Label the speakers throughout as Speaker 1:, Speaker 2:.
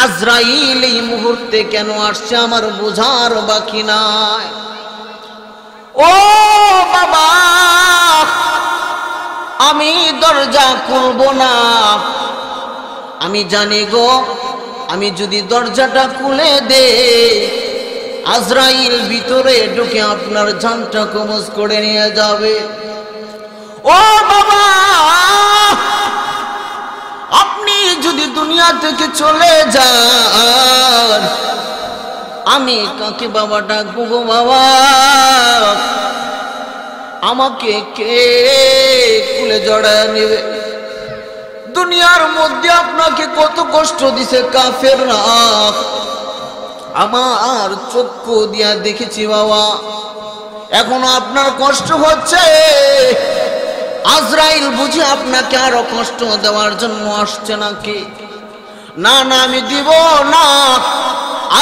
Speaker 1: আজরাইল এই মুহূর্তে কেন আসছে আমার বোঝার বাকি নাই। ও বাবা, আমি দরজা খুলব না। আমি জানি গো, আমি যদি দরজাটা খুলে দে, আজরাইল ভিতরে ঢুকে আপনার জানটা কবজ করে নিয়ে যাবে। ও বাবা, আপনি যদি দুনিয়া থেকে চলে যান, আমি কাকে বাবা ডাকবো গো বাবা? আমাকে কে কুলে জড়ায় নেবে? দুনিয়ার মধ্যে আপনাকে কত কষ্ট দিছে কাফেররা, আমার চক্ষু দিয়া দেখেছি বাবা। এখনো আপনার কষ্ট হচ্ছে। আজরাইল বুঝি আপনাকে আরো কষ্ট দেওয়ার জন্য আসছে নাকি? না না, আমি দিব না।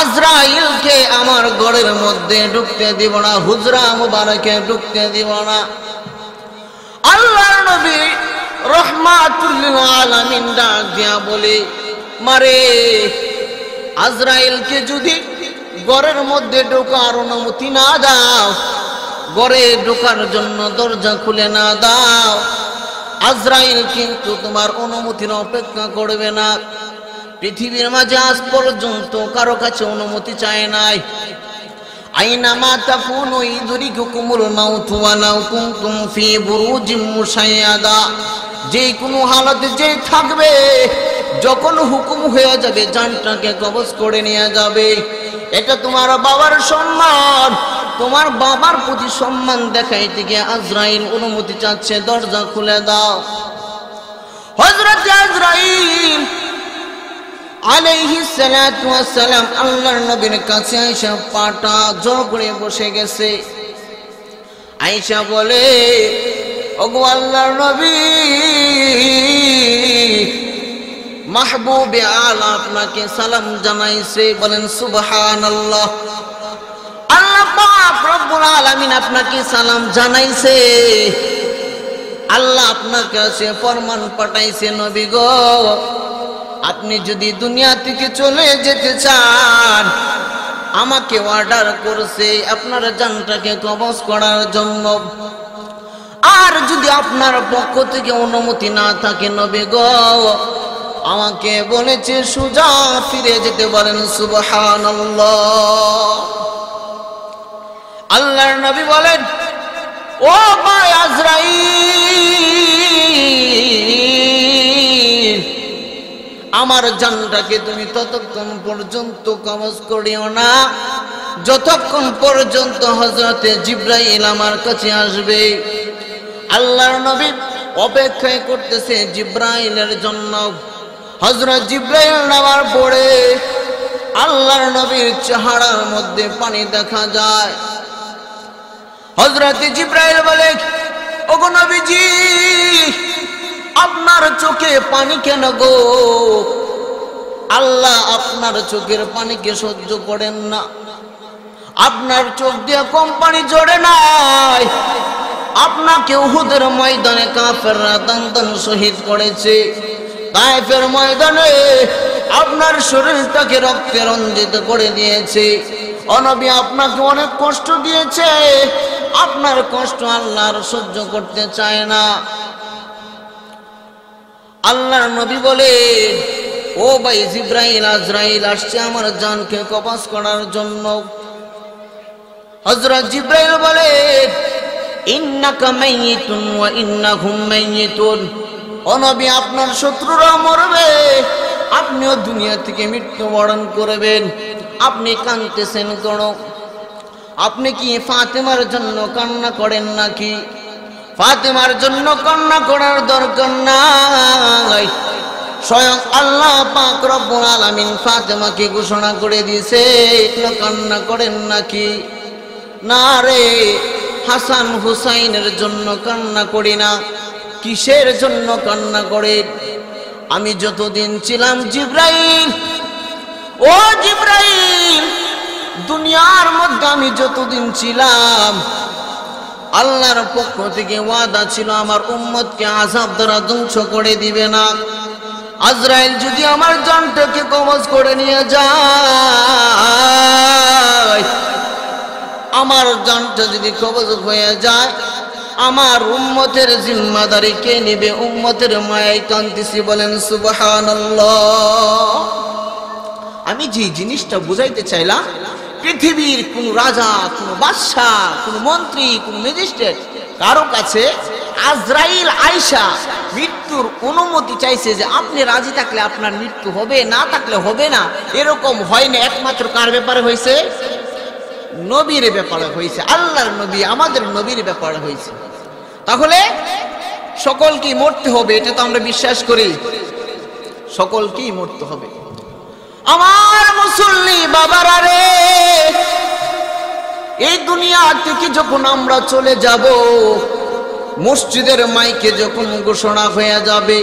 Speaker 1: আজরাইলকে আমার ঘরের মধ্যে ঢুকতে দিব না, হুজরা মুবারকে ঢুকতে দিব না। আল্লাহর নবী রহমাতুল লিল আলামিন ডাক দিয়া বলে, মারে আজরাইলকে যদি ঘরের মধ্যে ঢোকার অনুমতি না দাও, ঘরে ঢোকার জন্য দরজা খুলে না দাও, আজরাইল কিন্তু তোমার অনুমতির অপেক্ষা করবে না। পৃথিবীর মাঝে আজ পর্যন্ত কারো কাছে অনুমতি চায় নাই। আইনামা তাকুনু ইদরিকুকুমুল মাউতু ওয়ালাউ কুনতুম ফি বুরুজিম মুশাইয়াদা, যে কোনো হালতে যে থাকবে, যখন হুকুম হয়ে যাবে জানটাকে কবজ করে নিয়ে যাবে। এটা তোমার বাবার সম্মান, তোমার বাবার প্রতি সম্মান দেখাইতে গিয়ে আজরাইল অনুমতি চাচ্ছে, দরজা খুলে দাও। হযরত আজরাইল আলাইহিস সালাতু ওয়াস সালাম আল্লাহর নবীর কাছে আয়েশা পাটা জোর করে বসে গেছে। আয়েশা বলে, ওগো আল্লাহর নবী, মাহবুবে আলা আপনাকে সালাম জানাইছে। বলেন সুবহানাল্লাহ। আল্লাহ পাক রব্বুল আলামিন আপনাকে সালাম জানাইছে। আল্লাহ আপনার কাছে ফরমান পাঠাইছে, নবী গো, আপনি যদি দুনিয়া থেকে চলে যেতে চান, আমাকে অর্ডার করছে আপনার জানটাকে কবজ করার জন্য। আর যদি আপনার পক্ষ থেকে অনুমতি না থাকে নবী গো, আমাকে বলেছে সোজা ফিরে যেতে। বলেন সুবহানাল্লাহ। আল্লাহর নবী বলেন, ও ভাই আজরাইল, আমার জানটাকে তুমি ততক্ষণ পর্যন্ত কবজ করিও না যতক্ষণ পর্যন্ত হযরতে জিবরাইল আমার কাছে আসবে। আল্লাহর নবী অপেক্ষা করতেছে জিবরাইলের জন্য। হযরত জিবরাইল নামার পরে আল্লাহর নবীর চেহারার মধ্যে পানি দেখা যায়। হযরত জিবরাইল বলে, ওগো নবীজি, আপনার চোখে পানি কেন গো? আল্লাহ আপনার চোখের পানিকে সহ্য করেন না। আপনার চোখ দিয়ে কম পানি ঝরে নাই। আপনাকে উহুদের ময়দানে কাফেররা দান শহীদ করেছে। তায়েফের ময়দানে আপনার শরীরটাকে রক্তে রঞ্জিত করে দিয়েছে। ও নবী, আপনাকে অনেক কষ্ট দিয়েছে। আপনার কষ্ট আল্লাহর সহ্য করতে চায় না। আল্লাহর নবী বলে, ও ভাই জিবরাইল, আজরাইল আসছে আমার জানকে কবজ করার জন্য। হযরত জিবরাইল বলে, ইন্নাকা মাইয়িতুন ওয়া ইন্নাহুম মাইয়িতুন। ও নবী, আপনার শত্রুরা মরবে, আপনিও দুনিয়া থেকে মৃত্যুবরণ করবেন। আপনি কাঁদতেছেন কেন? আপনি কি ফাতেমার জন্য কান্না করেন নাকি? ফাতেমার জন্য কান্না করার দরকার নাই। স্বয়ং আল্লাহ পাক রব্বুল আলামিন ফাতেমাকে ঘোষণা করে দিয়েছে, কান্না করেন নাকি? না রে, হাসান হুসাইনের জন্য কান্না করি না। কিসের জন্য কান্না করে? আমি যতদিন ছিলাম জিবরাইল, ও জিবরাইল, দুনিয়ার মধ্যে আমি যতদিন ছিলাম, আল্লাহর পক্ষ থেকে ওয়াদা ছিল আমার উম্মতকে আযাব দ্বারা ধ্বংস করে দিবে না। আজরাইল যদি আমার জানটাকে যদি কবজ করে নিয়ে যায়, আমার জানটা যদি কবজ হয়ে যায়, আমার উম্মতের জিম্মাদারি কে নেবে? উম্মতের মায়ায় কান্দিছি, বলেন সুবহানাল্লাহ। আমি যে জিনিসটা বুঝাইতে চাইলাম, পৃথিবীর কোন রাজা, কোন বাদশাহ, কোন মন্ত্রী, কোন ম্যাজিস্ট্রেট কারো কাছে আজরাইল আয়েশা মৃত্যুর অনুমতি চাইছে যে আপনি রাজি থাকলে আপনার মৃত্যু হবে, না থাকলে হবে না, এরকম হয় না। একমাত্র কার ব্যাপারে হয়েছে? নবীর ব্যাপারে হয়েছে, আল্লাহর নবী, আমাদের নবীর ব্যাপারে হয়েছে। তাহলে সকলকেই মরতে হবে, এটা তো আমরা বিশ্বাস করি, সকলকেই মরতে হবে। আমার মুসল্লি বাবারা রে, এই দুনিয়া থেকে যখন আমরা চলে যাব, মসজিদের মাইকে যখন ঘোষণা হয়ে যাবে,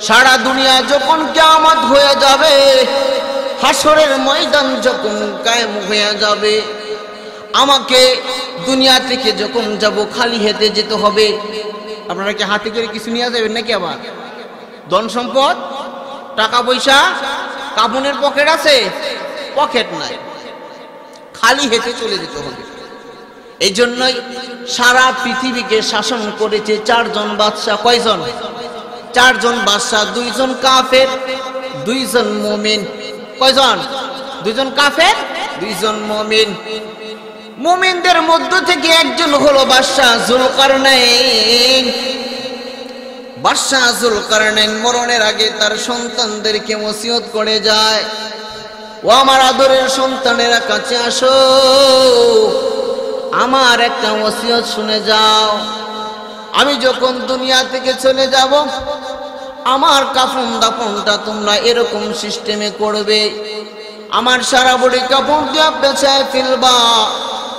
Speaker 1: সারা দুনিয়া যখন কিয়ামত হয়ে যাবে, হাসরের ময়দান যখন কায়েম হয়ে যাবে, আমাকে দুনিয়া থেকে যখন যাব খালি হাতে যেতে হবে। আপনারা কি হাতে করে কিছু নিয়ে যাবেন নাকি? আবার ধন সম্পদ, টাকা পয়সা, কাপনের পকেট আছে? পকেট নাই, খালি হাতে চলে যেতে হবে। এই জন্যই সারা পৃথিবীকে শাসন করেছে চারজন বাদশা। কয়জন? চারজন বাদশা, দুইজন কাফের, দুইজন মুমিন। কয়জন? দুইজন কাফের, দুইজন মুমিন। মুমিনদের মধ্য থেকে একজন হলো বাদশা যুলকারনাইন। বাদশা যুলকারনাইন মরণের আগে তার সন্তানদেরকে ওসিয়ত করে যায়, ও আমার আদরের সন্তানেরা কাছে আসো, আমার একটা ওসিয়ত শুনে যাও। আমি যখন দুনিয়া থেকে চলে যাব, আমার কাফন দাফনটা তোমরা এরকম সিস্টেমে করবে, আমার সারা বডি কাফন দিয়ে পেছায় ফেলবা,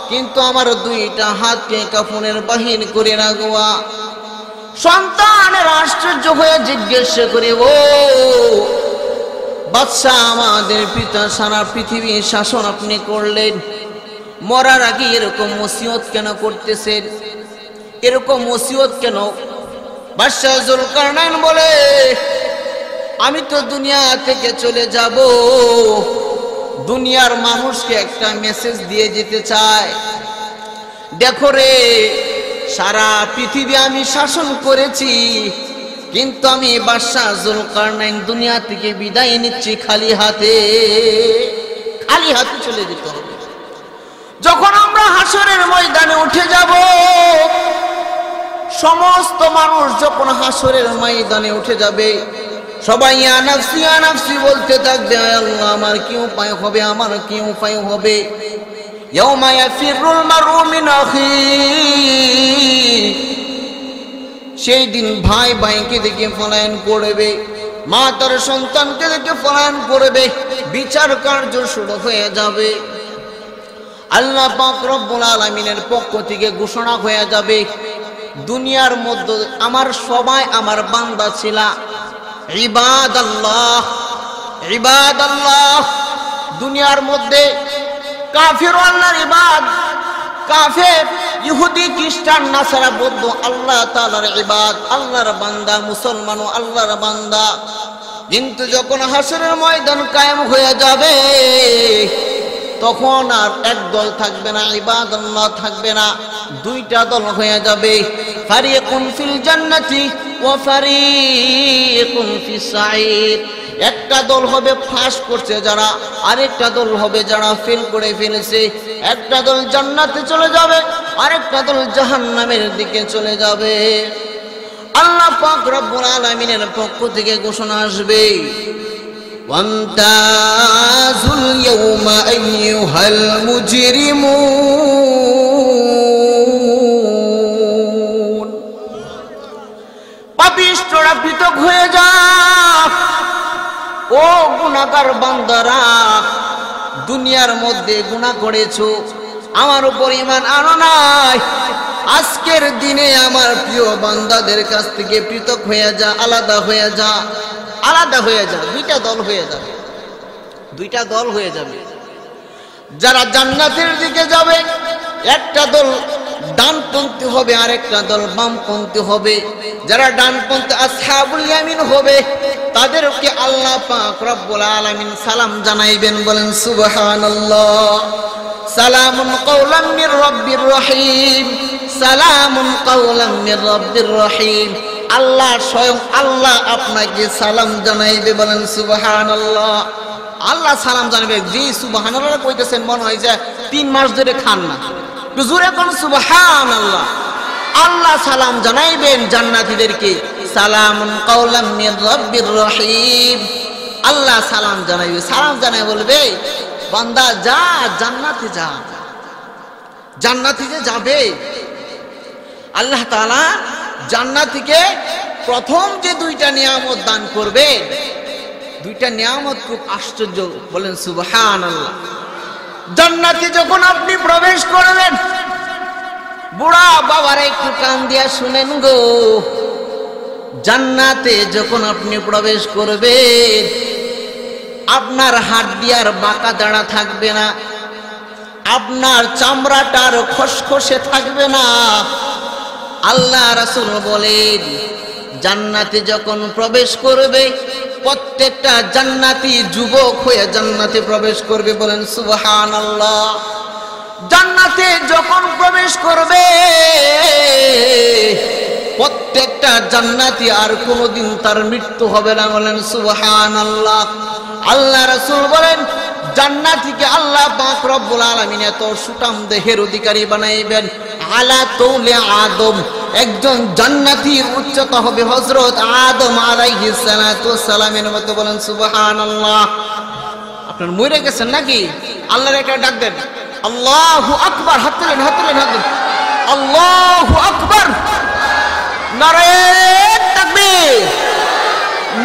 Speaker 1: কিন্তু আমার দুইটা হাতকে কাফনের বাহির করে রাখবা। সন্তানের আশ্চর্য হয়ে জিজ্ঞেস করে, ও বাদশা, আমাদের পিতা সারা পৃথিবীর শাসন আপনি করলেন, মরার আগে এরকম ওসিয়ত কেন করতেছেন? এরকম ওসিয়ত কেন? বাদশা যুলকারনাইন বলে, আমি তো দুনিয়া থেকে চলে যাব, দুনিয়ার মানুষকে একটা মেসেজ দিয়ে যেতে চাই। দেখো রে, সারা পৃথিবী আমি শাসন করেছি, কিন্তু আমি বাদশা যুলকারনাইন দুনিয়া থেকে বিদায় নিচ্ছি খালি হাতে। খালি হাতে চলে যেতে হবে। যখন আমরা হাসরের ময়দানে উঠে যাব, সমস্ত মানুষ যখন হাসরের ময়দানে উঠে যাবে, সবাই ইয়া নাফসি ইয়া নাফসি বলতে থাকবে, আল্লাহ আমার কি উপায় হবে, আমার কি উপায় হবে। ইয়াউমা ইয়াফিরুল মারউ মিন আখি, সেই দিন ভাই ভাইকে দেখে পলায়ন করবে, মা তার সন্তানকে দেখে পলায়ন করবে, বিচার কার্য শুরু হয়ে যাবে। আল্লাহ পাক রব্বুল আলামিনের পক্ষ থেকে ঘোষণা হয়ে যাবে, দুনিয়ার মধ্যে আমার সবাই আমার বান্দা ছিল, ইবাদাল্লাহ ইবাদাল্লাহ। দুনিয়ার মধ্যে কাফির আল্লাহর ইবাদ, কাফের ইহুদি খ্রিস্টান নাসারা বৌদ্ধ আল্লাহ তাআলার ইবাদ, আল্লাহর বান্দা, মুসলমানও আল্লাহর বান্দা। কিন্তু যখন হাসরের ময়দান কায়েম হয়ে যাবে, তখন আর এক দল থাকবে না, ইবাদাল্লাহ থাকবে না, দুইটা দল হয়ে যাবে। ফারিকুন ফিল জান্নাতি ওয়া ফারিকুন ফিস সাঈর। একটা দল হবে ফাঁস করছে যারা, আরেকটা দল হবে যারা ফেল করে ফেলেছে। একটা দল জান্নাতে চলে যাবে, আরেকটা দল জাহান্নামের দিকে চলে যাবে। আল্লাহ পাক রব্বুল আলামিনের পক্ষ থেকে ঘোষণা আসবে, ওয়ামতাজুল ইয়াউমা আইয়ুহাল মুজরিমুন। পাপিষ্ঠরা পৃথক হয়ে যা, ও গুনাহগার বান্দারা, দুনিয়ার মধ্যে গুনাহ করেছো, আমার উপর ঈমান আনো নাই, আজকের দিনে আমার প্রিয় বান্দাদের কাছ থেকে পৃথক হয়ে যা, আলাদা হয়ে যা, আলাদা হয়ে যা। দুইটা দল হয়ে যাবে, দুইটা দল হয়ে যাবে। যারা জান্নাতের দিকে যাবে, একটা দল ডানপন্থী হবে, আরেকটা দল বামপন্থী হবে। যারা ডানপন্থী আসহাবুল ইয়ামিন হবে, তাদেরকে আল্লাহ পাক রব্বুল আলামিন সালাম জানাইবেন। বলেন সুবহানাল্লাহ। সালামুন কাওলাম মির রাব্বির রহিম, সালামুন কাওলাম মির রাব্বির রহিম। আল্লাহ স্বয়ং আল্লাহ আপনাকে সালাম জানাইবে। বলেন সুবহানাল্লাহ। আল্লাহ সালাম জানাবে। জি সুবহানাল্লাহ কইতেছেন, মনে হয় যে 3 মাস ধরে খান না। জোরে কোন সুবহানাল্লাহ। আল্লাহ সালাম জানাইবেন জান্নাতীদেরকে, সালামুন কাওলাম মির রাব্বির রহিম। আল্লাহ সালাম জানাইবে। সালাম জানাই বলবে, বান্দা যা জান্নাতে যা। জান্নাতে যে যাবে, আল্লাহ তাআলা জান্নাতীকে প্রথম যে 2টা নিয়ামত দান করবে, 2টা নিয়ামত খুব আশ্চর্য। বলেন সুবহানাল্লাহ। জান্নাতে যখন আপনি প্রবেশ করবেন, বুড়া বাবারা একটু কান দিয়া শুনেন গো, জান্নাতে যখন আপনি প্রবেশ করবেন, আপনার হাড্ডি আর বাঁকা দাঁড়া থাকবে না, আপনার চামড়াটার খসখসে থাকবে না। আল্লাহ রাসূল বলেন, জান্নাতে যখন প্রবেশ করবে, প্রত্যেকটা জান্নাতি যুবক হয়ে জান্নাতে প্রবেশ করবে। বলেন সুবহানাল্লাহ। জান্নাতে যখন প্রবেশ করবে, প্রত্যেকটা জান্নাতি আর কোনোদিন তার মৃত্যু হবে না। বলেন সুবহানাল্লাহ। আল্লাহ রাসূল বলেন, জান্নাতীকে আল্লাহ পাক রব্বুল আলামিন এত সুঠাম দেহের অধিকারী বানাইবেন, আলা তৌলে আদম। একজন জান্নাতীর উচ্চতা হবে হযরত আদম আলাইহিস সালাতু ওয়াস সালামের মতো। বলেন সুবহানাল্লাহ। আপনার মরে গেছেন নাকি? আল্লাহর একটা ডাক দেন, আল্লাহু আকবার। হাত তুলেন, হাত তুলেন, হাত তুলেন। আল্লাহু আকবার। নারে তাকবীর,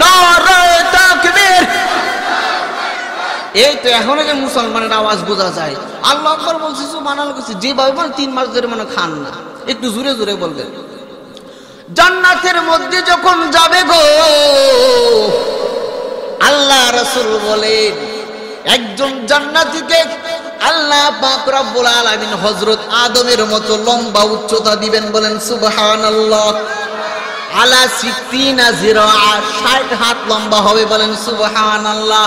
Speaker 1: নারে তাকবীর। এই তো এখনো যে মুসলমানের আওয়াজ বোঝা যায়। আল্লাহু আকবার বলছি, সুবহানাল্লাহ বলছি, যেভাবে বলেন 3 মাস ধরে মনে খান না। একটু জোরে জোরে বলবেন। জান্নাতের মধ্যে যখন যাবে গো, আল্লাহ রাসূল বলেন, একজন জান্নাতীকে আল্লাহ পাক রব্বুল আলামিন হযরত আদমের মতো লম্বা উচ্চতা দিবেন। বলেন সুবহানাল্লাহ। আলা 60 জিরা, 60 হাত লম্বা হবে। বলেন সুবহানাল্লাহ।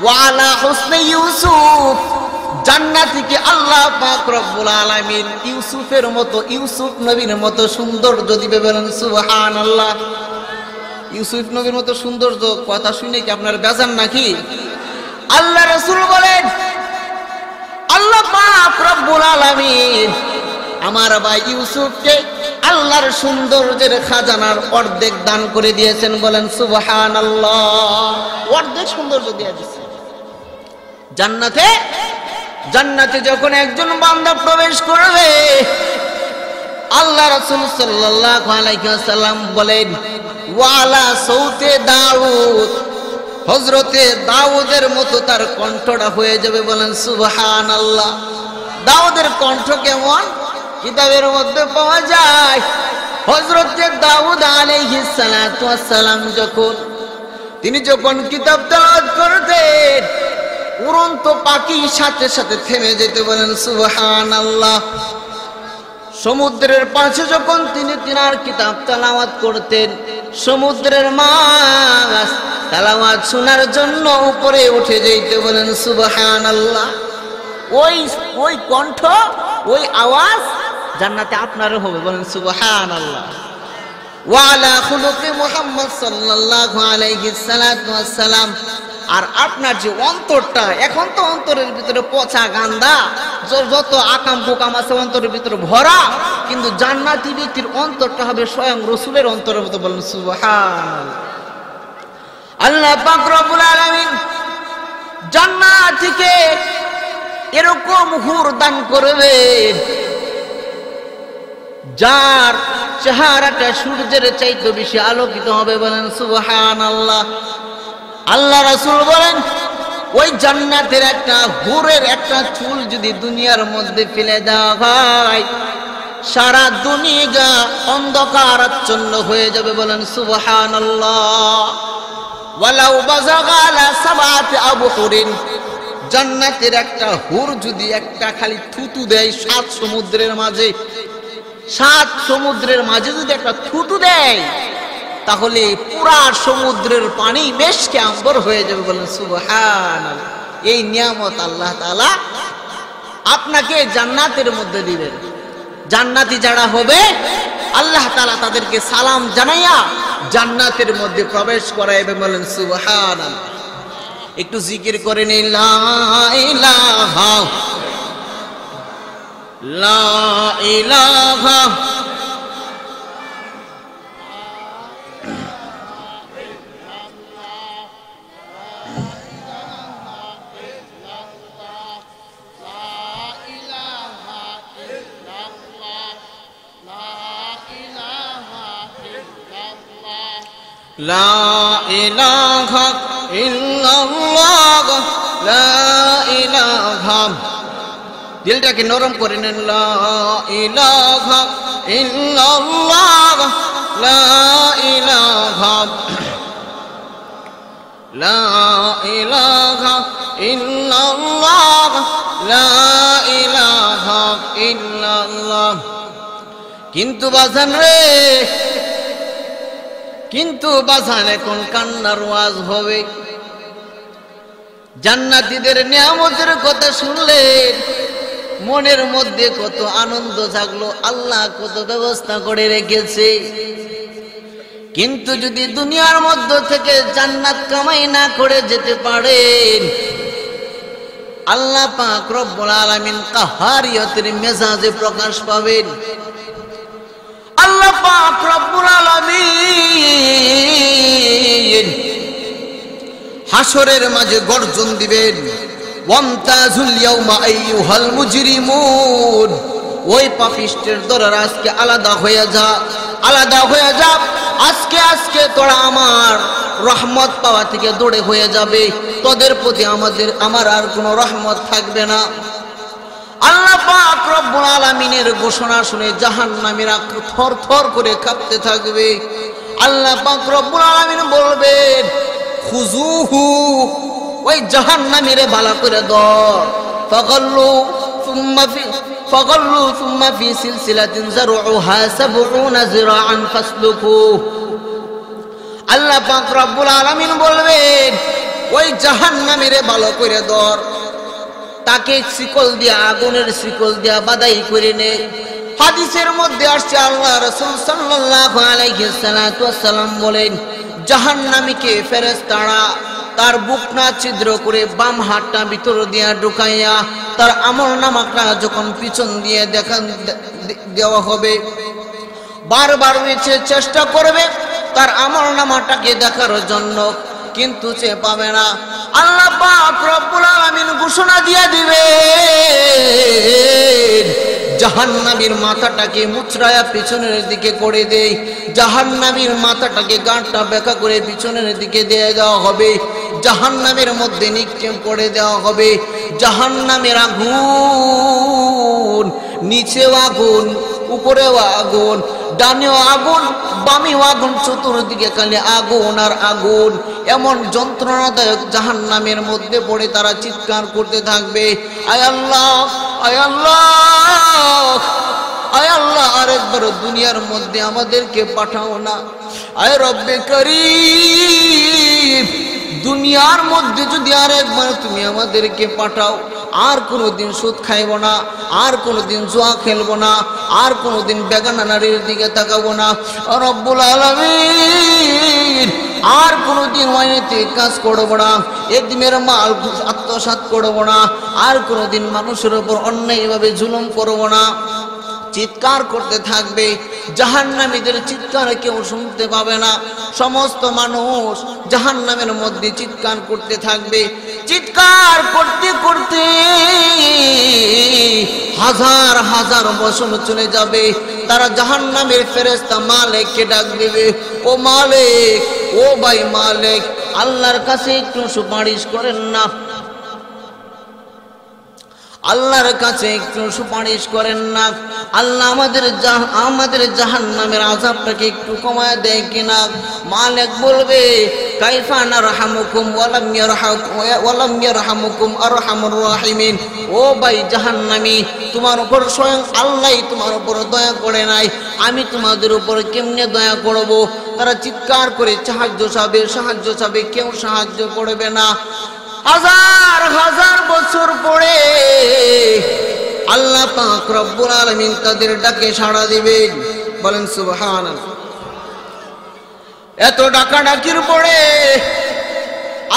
Speaker 1: ওয়া আলা হুসনে ইউসুফ, জান্নাতীকে আল্লাহ পাক রব্বুল আলামিন ইউসুফের মতো, ইউসুফ নবীর মতো সৌন্দর্য দিবে। বলেন সুবহানাল্লাহ। ইউসুফ নবীর মতো সৌন্দর্য কথা শুনে কি আপনার বেজার নাকি? আল্লাহ রাসূল বলেন, আল্লাহ পাক রব্বুল আলামিন আমার ভাই ইউসুফকে আল্লাহর সৌন্দর্যের খাজানার অর্ধেক দান করে দিয়েছেন। বলেন সুবহানাল্লাহ। অর্ধেক সৌন্দর্য দিয়ে দিয়েছেন জান্নাতে। জান্নাতে যখন একজন বান্দা প্রবেশ করবে, আল্লাহ রাসূল সাল্লাল্লাহু আলাইহি ওয়াসাল্লাম বলেন, ওয়ালা সৌতে দাউদ, হযরতে দাউদের মতো তার কণ্ঠটা হয়ে যাবে। বলেন সুবহানাল্লাহ। দাউদের কণ্ঠ কেমন? কিতাবের মধ্যে পাওয়া যায়, হযরতে দাউদ আলাইহিস সালাতু ওয়াস সালাম তিনি যখন কিতাব তেলাওয়াত করতেন, উড়ন্ত পাখির সাথে সাথে থেমে যেতে। বলেন সুবহানাল্লাহ। সমুদ্রের পাশে যখন তিনি তিনার কিতাব তেলাওয়াত করতেন, সমুদ্রের মাছ তেলাওয়াত শোনার জন্য উপরে উঠে যেতে। বলেন সুবহানাল্লাহ। ওই কণ্ঠ, ওই আওয়াজ জান্নাতে আপনারও হবে। বলেন সুবহানাল্লাহ। ওয়া আলা খুলুকি মুহাম্মদ সাল্লাল্লাহু আলাইহি সাল্লাতু ওয়াস সালাম। আর আপনার যে অন্তরটা, এখন তো অন্তরের ভিতরে পচা গান্দা যত আকাম কুকাম আছে অন্তরের ভিতরে ভরা, কিন্তু জান্নাতি ব্যক্তির অন্তরটা হবে স্বয়ং রাসূলের অন্তরের মতো। বলেন সুবহানাল্লাহ। আল্লাহ পাক রব্বুল আলামিন জান্নাতীকে এরকম হুর দান করবেন, যার চেহারাটা সূর্যের চাইতে বেশি আলোকিত হবে। বলেন সুবহানাল্লাহ। আল্লাহ রাসূল বলেন, ওই জান্নাতের একটা হুরের একটা চুল যদি দুনিয়ার মধ্যে ফেলে দেওয়া হয়, সারা দুনিয়া অন্ধকারাচ্ছন্ন হয়ে যাবে। বলেন সুবহানাল্লাহ। ওয়ালাউ বাযাগা আলা সাবআতি আবহুরিন, জান্নাতের একটা হুর যদি একটা খালি থুতু দেয় সাত সমুদ্রের মাঝে, সাত সমুদ্রের মাঝে যদি একটা থুতু দেয়, তাহলে পুরা সমুদ্রের পানি মেশকে আম্বর হয়ে যাবে। বলেন সুবহানাল্লাহ। এই নিয়ামত আল্লাহ তাআলা আপনাকে জান্নাতের মধ্যে দিবেন। জান্নাতি যারা হবে আল্লাহ তাআলা তাদেরকে সালাম জানাইয়া জান্নাতের মধ্যে প্রবেশ করাইবে। বলেন সুবহানাল্লাহ। একটু জিকির করেন লা ইলাহা লা ইলাহা লা ইলাহা ইল্লাল্লাহ লা ইলাহা। দিলটাকে নরম করে নেন। লা ইলাহা ইল্লাল্লাহ লা ইলাহা লা ইলাহা ইল্লাল্লাহ লা ইলাহা ইল্লাল্লাহ। কিন্তু বাজান রে, কিন্তু বাজান এখন কান্নার ওয়াজ হবে। জান্নাতীদের নিয়ামতের কথা শুনলে মনের মধ্যে কত আনন্দ জাগলো, আল্লাহ কত ব্যবস্থা করে রেখেছে। কিন্তু যদি দুনিয়ার মধ্য থেকে জান্নাত কামাই না করে যেতে পারেন, আল্লাহ পাক রব্বুল আলামিন কাহারিয়তের মেজাজে প্রকাশ পাবেন। আল্লাহ পাক রব্বুল আলামিন হাসরের মাঝে গর্জন দিবেন, ওয়ামতাজুল ইয়াউমা আইয়ুহাল মুজরিমুন। ওই পাপিষ্টের দোরার আজকে আলাদা হয়ে যা, আলাদা হয়ে যা। আজকে আজকে তোরা আমার রহমত পাওয়া থেকে দূরে হয়ে যাবে। তোদের প্রতি আমার আর কোনো রহমত থাকবে না। আল্লাহ পাক রব্বুল আলামিনের ঘোষণা শুনে জাহান্নামীরা থরথর করে কাঁপতে থাকবে। আল্লাহ পাক রব্বুল আলামিন বলবেন, খুজুহু, ওই জাহান্নামীরে ভালো করে ধর। ফাগাল্লু সুম্মা ফি সিলসিলাতিন যারউহা ৭০ যিরাআন ফাসলুকু। আল্লাহ পাক রব্বুল আলামিন বলবেন, ওই জাহান্নামীরে ভালো করে ধর, তাকে শিকল দিয়া, আগুনের শিকল দিয়া বাঁধাই করে নে। হাদিসের মধ্যে আসছে আল্লাহ রাসূল সাল্লাল্লাহু আলাইহি ওয়াসাল্লাম বলেন, জাহান্নামীকে ফেরেশতারা তার বুকনা ছিদ্র করে বাম হাতটা ভিতর দিয়া ঢুকাইয়া তার আমলনামাটা যখন পিছন দিয়ে দেওয়া হবে, বারবার চেষ্টা করবে তার আমলনামাটাকে দেখার জন্য, কিন্তু সে পাবে না। আল্লাহ পাক রব্বুল আলামিন ঘোষণা দিয়ে দিবেন, জাহান্নামীর মাথাটাকে মুচড়ায়া পিছনের দিকে করে দেই। জাহান্নামীর মাথাটাকে গাঁটটা বেঁকা করে পিছনের দিকে দিয়ে দেওয়া হবে। জাহান্নামের মধ্যে নিক্ষেপ করে দেওয়া হবে। জাহান্নামের আগুন, নিচেও আগুন, উপরেও আগুন, ডানেও আগুন, বামেও আগুন, চতুর্দিকে খালি আগুন আর আগুন। এমন যন্ত্রণাদায়ক জাহান্নামের মধ্যে পড়ে তারা চিৎকার করতে থাকবে, আয় আল্লাহ, আয় আল্লাহ, আয় আল্লাহ, আরেকবার দুনিয়ার মধ্যে আমাদেরকে পাঠাও না। আয় রব্বে করিম, দুনিয়ার মধ্যে যদি আরেকবার তুমি আমাদেরকে পাঠাও, আর কোনোদিন সুদ খাইব না, আর কোনোদিন জুয়া খেলবো না, আর কোনোদিন বেগানা নারীর দিকে তাকাবো না রব্বুল আলামিন, আর কোনোদিন ওয়াইতে কাজ করবো না, এতিমের মাল আত্মসাৎ করবো না, আর কোনোদিন মানুষের উপর অন্যায়ভাবে জুলুম করবো না। চিৎকার করতে থাকবে। জাহান্নামীদের চিৎকার কেউ শুনতে পাবে না। সমস্ত মানুষ জাহান্নামের মধ্যে চিৎকার করতে থাকবে। চিৎকার করতে করতে হাজার হাজার বছর চলে যাবে। তারা জাহান্নামের ফেরেশতা মালিককে ডাক দিবে, ও মালিক, ও ভাই মালিক, আল্লাহর কাছে একটু সুপারিশ করেন না। আল্লাহর কাছে একটু সুপারিশ করেন না, আল্লাহ আমাদের জাহান্নামের আযাবটাকে একটু কমায় দেয় কিনা। মালিক বলবে কাইফা নারহামুকুম ওয়ালাম ইয়ারহামুকুম আরহামুর রাহিমিন। ও ভাই জাহান্নামী, তোমার উপর স্বয়ং আল্লাহ তোমার উপর দয়া করে নাই, আমি তোমাদের উপর কেমনে দয়া করব? তারা চিৎকার করে সাহায্য চাবে, কেউ সাহায্য করবে না। হাজার হাজার বছর পরে আল্লাহ পাক রব্বুল আলামিন তাদের ডাকে সাড়া দিবেন। বলেন সুবহানাল্লাহ। এত ডাকাডাকির পরে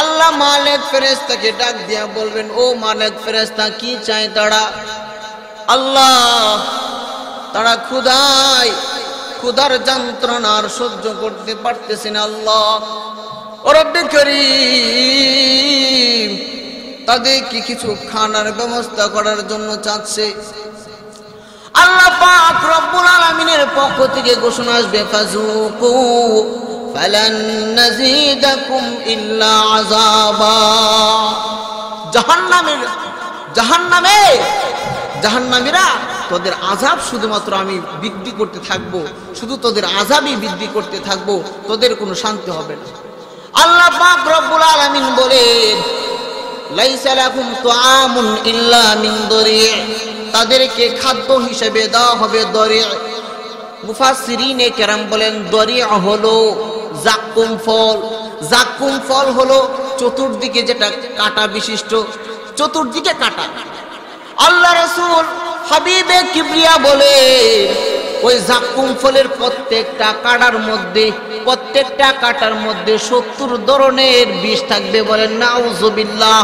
Speaker 1: আল্লাহ মালিক ফেরেশতাকে ডাক দিয়া বলবেন, ও মালিক ফেরেশতা, কি চায় তারা? আল্লাহ, তারা ক্ষুধার যন্ত্রণা আর সহ্য করতে পারতেছে না। আল্লাহ রব্বে করিম তাদেরকে কিছু খানার ব্যবস্থা করার জন্য চাচ্ছে। আল্লাহ পাক রব্বুল আলামিনের পক্ষ থেকে ঘোষণা আসবে, ফাযুকু ফালান নাযীদাকুম ইল্লা আযাবা। জাহান্নামীরা, তোদের আযাব শুধুমাত্র আমি বৃদ্ধি করতে থাকবো, শুধু তোদের আযাবই বৃদ্ধি করতে থাকবো, তোদের কোনো শান্তি হবে না। আল্লাহ পাক রব্বুল আলামিন বলেন, লাইসা লাকুম তুআমুন ইল্লা মিন দরি', তাদেরকে খাদ্য হিসেবে দেওয়া হবে দরি'। মুফাসসিরিনে কেরাম বলেন দরি' হলো জাক্কুম ফল। জাক্কুম ফল হলো চতুর্দিকে যেটা কাঁটা বিশিষ্ট, চতুর্দিকে কাঁটা। আল্লাহ রাসূল হাবিবে কিবরিয়া বলে, ওই জাক্কুম ফলের প্রত্যেকটা কাঁটার মধ্যে 70 ধরনের বিষ থাকবে। বলেন নাউযুবিল্লাহ।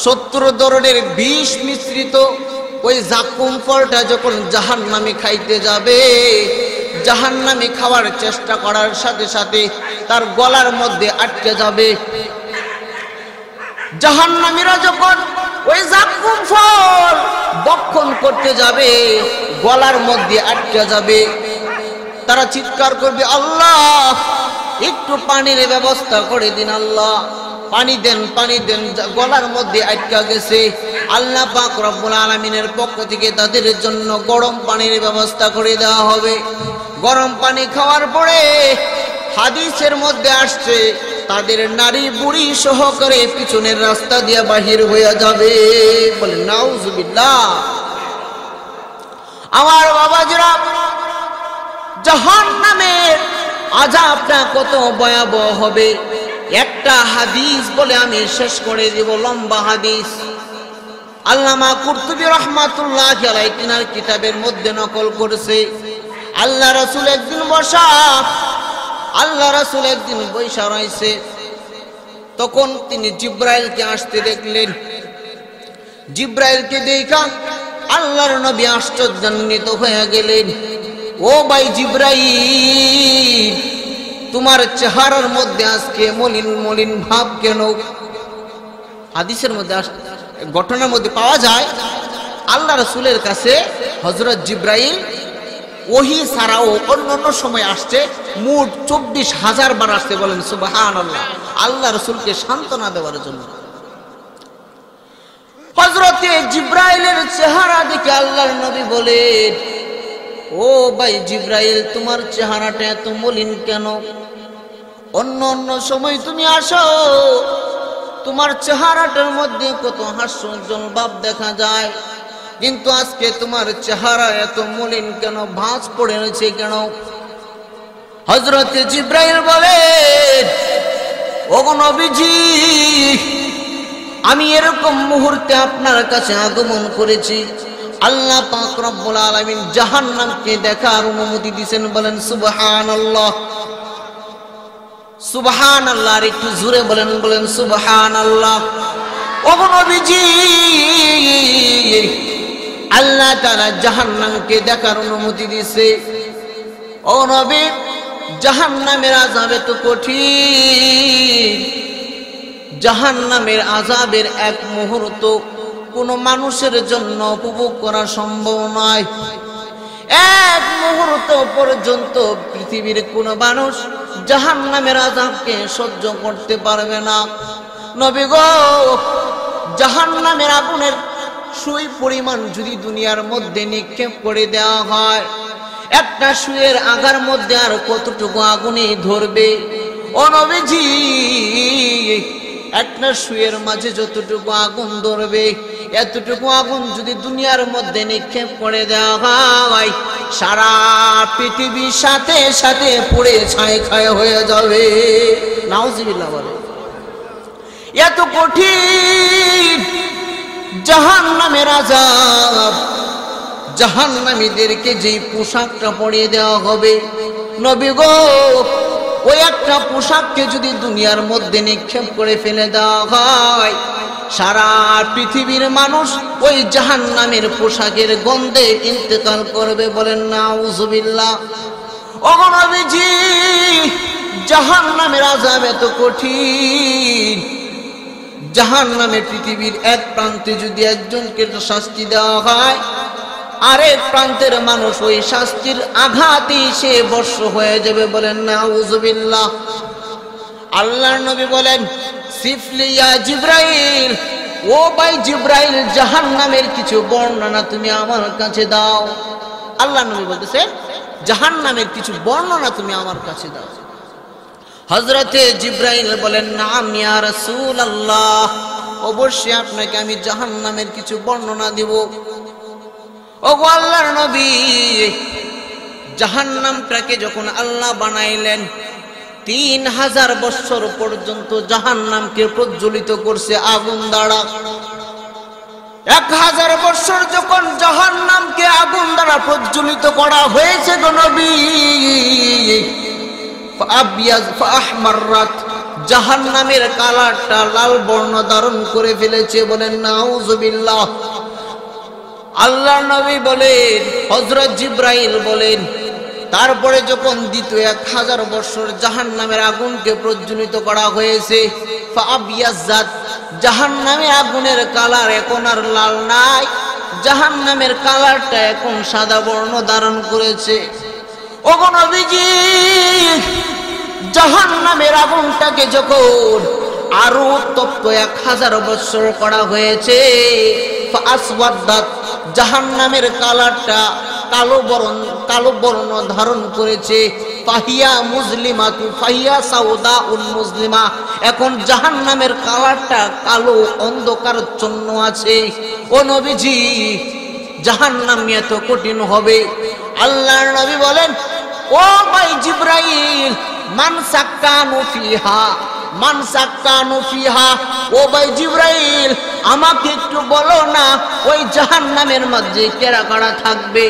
Speaker 1: 70 ধরনের বিষ মিশ্রিত ওই জাক্কুম ফলটা যখন জাহান্নামী খাইতে যাবে, জাহান্নামী খাওয়ার চেষ্টা করার সাথে সাথে তার গলার মধ্যে আটকে যাবে। জাহান্নামীরা যখন ওই জাক্কুম ফল ভক্ষণ করতে যাবে, গলার মধ্যে আটকে যাবে। তারা চিৎকার করবে, আল্লাহ একটু পানির ব্যবস্থা করে দিন, আল্লাহ পানি দেন, গলার মধ্যে আটকে গেছে। আল্লাহ পাক রব্বুল আলামিনের পক্ষ থেকে তাদের জন্য গরম পানির ব্যবস্থা করে দেওয়া হবে। গরম পানি খাওয়ার পরে হাদিসের মধ্যে আসছে, তাদের নারী বুড়ি সহকারে পিছনের রাস্তা দিয়ে বাহির হয়ে যাবে। বলে নাউযুবিল্লাহ। আমার বাবাজিরা, জাহান্নামের আযাবটা কত ভয়াবহ হবে একটা হাদিস বলে আমি শেষ করে দেব, লম্বা হাদিস। আল্লামা কুরতুবী রাহমাতুল্লাহি আলাইহি তিনার কিতাবের মধ্যে নকল করেছে। আল্লাহ রাসূল একদিন বৈশা রয়েছে, তখন তিনি জিব্রাইলকে আসতে দেখলেন। জিব্রাইলকে দেখা আল্লাহর নবী আশ্চর্যান্বিত হয়ে গেলেন। ও ভাই জিব্রাইল, তোমার চেহারার মধ্যে আজকে মলিন মলিন ভাব কেন? হাদিসের মধ্যে ঘটনার মধ্যে পাওয়া যায়, আল্লাহ রাসূলের কাছে হযরত জিব্রাইল ওহী ছাড়াও অন্যান্য সময় আসছে, মোট 24,000 বার আসতে। বলেন সুবহানাল্লাহ। আল্লাহ রাসূলকে সান্ত্বনা দেওয়ার জন্য। হযরত জিব্রাইলের চেহারা দেখে আল্লাহর নবী বলেন, ও ভাই জিব্রাইল, তোমার চেহারাটা এত মলিন কেন? অন্য সময় তুমি আসো, তোমার চেহারাটার মধ্যে কত হাস্যোজ্জ্বল ভাব দেখা যায়, কিন্তু আজকে তোমার চেহারা এত মলিন কেন? ভাঁজ পড়ে রয়েছে কেন? হযরত জিব্রাইল বলেন, ওগো নবীজি, আমি এরকম মুহূর্তে আপনার কাছে আগমন করেছি, আল্লাহ পাক রব্বুল আলামিন জাহান্নামকে দেখার অনুমতি দিবেন। বলেন সুবহানাল্লাহ। সুবহানাল্লাহ। আর একটু জোরে বলেন সুবহানাল্লাহ। ওগো নবীজি, আল্লাহ তাআলা জাহান্নামকে দেখার অনুমতি দিয়েছে। ও নবী, জাহান্নামের আযাব এত কঠিন, জাহান্নামের আযাবের এক মুহূর্ত কোন মানুষের জন্য উপভোগ করা সম্ভব নয়। এক মুহূর্ত পর্যন্ত পৃথিবীর কোন মানুষ জাহান্নামের আযাবকে সহ্য করতে পারবে না। নবী গো, জাহান্নামের আগুনের সুই পরিমাণ যদি দুনিয়ার মধ্যে নিক্ষেপ করে দেওয়া হয়, একটা সুইয়ের আগার মধ্যে আর কতটুকু আগুনে ধরবে? ও নবীজি, একটা সুইয়ের মাঝে যতটুকু আগুন ধরবে, এতটুকু আগুন যদি দুনিয়ার মধ্যে নিক্ষেপ করে দেওয়া হয়, সারা পৃথিবীর সাথে সাথে পুড়ে ছাই খায় হয়ে যাবে। নাউজুবিল্লাহ বলে। এত কঠিন জাহান্নামের আযাব, জাহান্নামীদেরকে যেই পোশাকটা পরিয়ে দেওয়া হবে, নবী গো, ওই একটা পোশাককে যদি দুনিয়ার মধ্যে নিক্ষেপ করে ফেলে দেওয়া হয়, সারা পৃথিবীর মানুষ ওই জাহান্নামের পোশাকের গন্ধে ইন্তেকাল করবে। বলেন নাউজুবিল্লাহ। ওগো নবীজি, জাহান্নামের আযাব এত কঠিন, জাহান্নামে পৃথিবীর এক প্রান্তে যদি একজনকে শাস্তি দেওয়া হয়, আরেক প্রান্তের মানুষ ওই শাস্তির আঘাতে সে বর্ষ হয়ে যাবে। বলেন নাউজুবিল্লাহ। আল্লাহর নবী বলেন, সিফলি ইয়া জিবরাইল, ও ভাই জিবরাইল, জাহান্নামের কিছু বর্ণনা তুমি আমার কাছে দাও। আল্লাহর নবী বলতেছে, জাহান্নামের কিছু বর্ণনা তুমি আমার কাছে দাও। হযরতে জিবরাইল বলেন, নাম ইয়া রাসূলুল্লাহ, অবশ্যই আপনাকে আমি জাহান্নামের কিছু বর্ণনা দিব। ওগো আল্লাহর নবী, জাহান্নামটাকে যখন আল্লাহ বানাইলেন, 3000 বছর পর্যন্ত জাহান্নামকে প্রজ্বলিত করছে আগুন দ্বারা। 1000 বছর যখন জাহান্নামকে আগুন দ্বারা প্রজ্বলিত করা হয়েছে গো নবী, জাহান্নামের কালারটা লাল বর্ণ ধারণ করে ফেলেছে। বলেন নাউজুবিল্লাহ। আল্লাহর নবী বলেন, হযরত জিবরাইল বলেন, তারপরে যখন দ্বিতীয় 1000 বছর জাহান্নামের আগুনকে প্রজ্বলিত করা হয়েছে, ফাআবিয়াজাত, জাহান্নামের আগুনের কালার এখন আর লাল নাই, জাহান্নামের কালারটা এখন সাদা বর্ণ ধারণ করেছে। ওগো নবীজি, জাহান্নামের আগুনটাকে যখন আরো উত্তপ্ত 1000 বছর করা হয়েছে, ফাআসওয়াদাত, জাহান্নামের কালারটা কালো বর্ণ ধারণ করেছে। ফাহিয়া মুজলিমাতু ফাহিয়া সাউদাউল মুজলিমা, এখন জাহান্নামের কালারটা কালো অন্ধকারচ্ছন্ন আছে। ও নবীজি, জাহান্নাম এত কঠিন হবে। আল্লাহর নবী বলেন, ও ভাই জিবরাইল, মান সাক্কানু ফিহা, মান সাক্কানু ফিহা, ও ভাই জিবরাইল, আমাকে একটু বলো না, ওই জাহান্নামের মধ্যে কারা কারা থাকবে?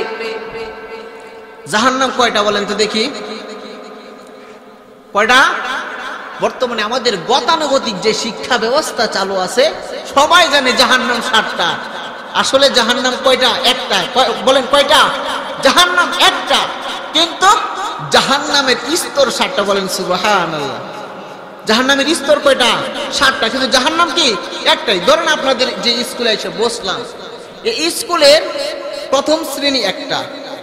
Speaker 1: জাহান্নাম কয়টা বলেন তো দেখি, কয়টা? বর্তমানে আমাদের গতানুগতিক যে শিক্ষা ব্যবস্থা চালু আছে, সবাই জানে জাহান্নাম 7টা। আসলে জাহান্নাম কয়টা? একটা। বলেন কয়টা? জাহান্নাম একটা, কিন্তু জাহান্নামের স্তর 7টা। বলেন সুবহানাল্লাহ। জাহান্নামের স্তর কয়টা? 7টা, কিন্তু জাহান্নাম কি? একটাই। ধরেন আপনাদের যে স্কুলে এসে বসলাম, এই স্কুলের প্রথম শ্রেণী একটা,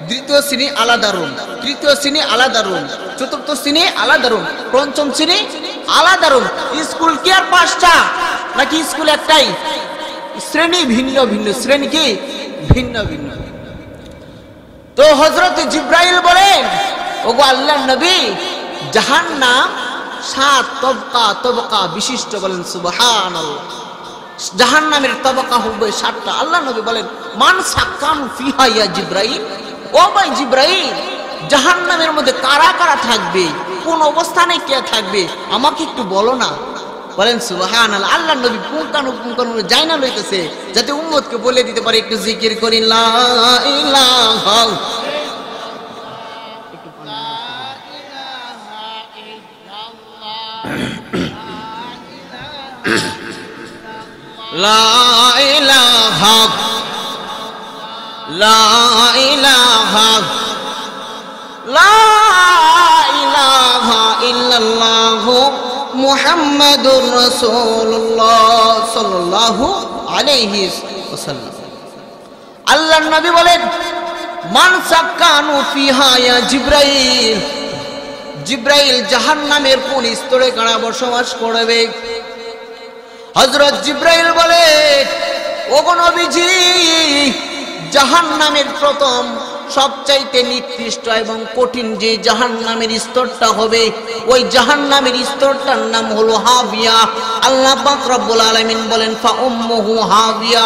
Speaker 1: দ্বিতীয় শ্রেণী আলাদা রুম, তৃতীয় শ্রেণী আলাদা রুম, চতুর্থ শ্রেণী আলাদা রুম, পঞ্চম শ্রেণী আলাদা রুম। স্কুল কি আর 5টা নাকি স্কুল একটাই? শ্রেণী ভিন্ন ভিন্ন, শ্রেণী কি ভিন্ন ভিন্ন। তো হযরত জিবরাইল বলেন, ওগো আল্লাহর নবী, জাহান্নাম 7 তবকা বিশিষ্ট। বলেন সুবহানাল্লাহ। জাহান্নামের তবকা হবে 7টা। আল্লাহর নবী বলেন, মান সাক্কানু ফিহা ইয়া জিবরাইল, ও ভাই জিবরাইল, জাহান্নামের মধ্যে কারা কারা থাকবে, কোন অবস্থানে কে থাকবে, আমাকে একটু বলো না। বলেন সুবহানাল্লাহ। আল্লাহর নবী পুঙ্খানুপুঙ্খানু জানা লইতেছে, যাতে উম্মতকে বলে দিতে পারে। একটু জিকির করি, লা ইলাহা লা ইলাহা লা ইলাহা লা ইলাহা ইল্লাল্লাহু মুহাম্মাদুর রাসূলুল্লাহ সাল্লাল্লাহু আলাইহি ওয়াসাল্লাম। আল্লাহর নবী বলেন, মান সাক্কানু ফিহা ইয়া জিবরাইল, জিবরাইল জাহান্নামের কোন স্তরে কারা বসবাস করবে? হযরত জিবরাইল বলে, ও ওগো নবীজি, জাহান্নামের প্রথম সবচাইতে নিকৃষ্ট এবং কঠিন যে জাহান্নামের স্তরটা হবে, ওই জাহান্নামের স্তরটার নাম হলো হাবিয়া। আল্লাহ পাক রব্বুল আলামিন বলেন ফা উম্মুহু হাবিয়া।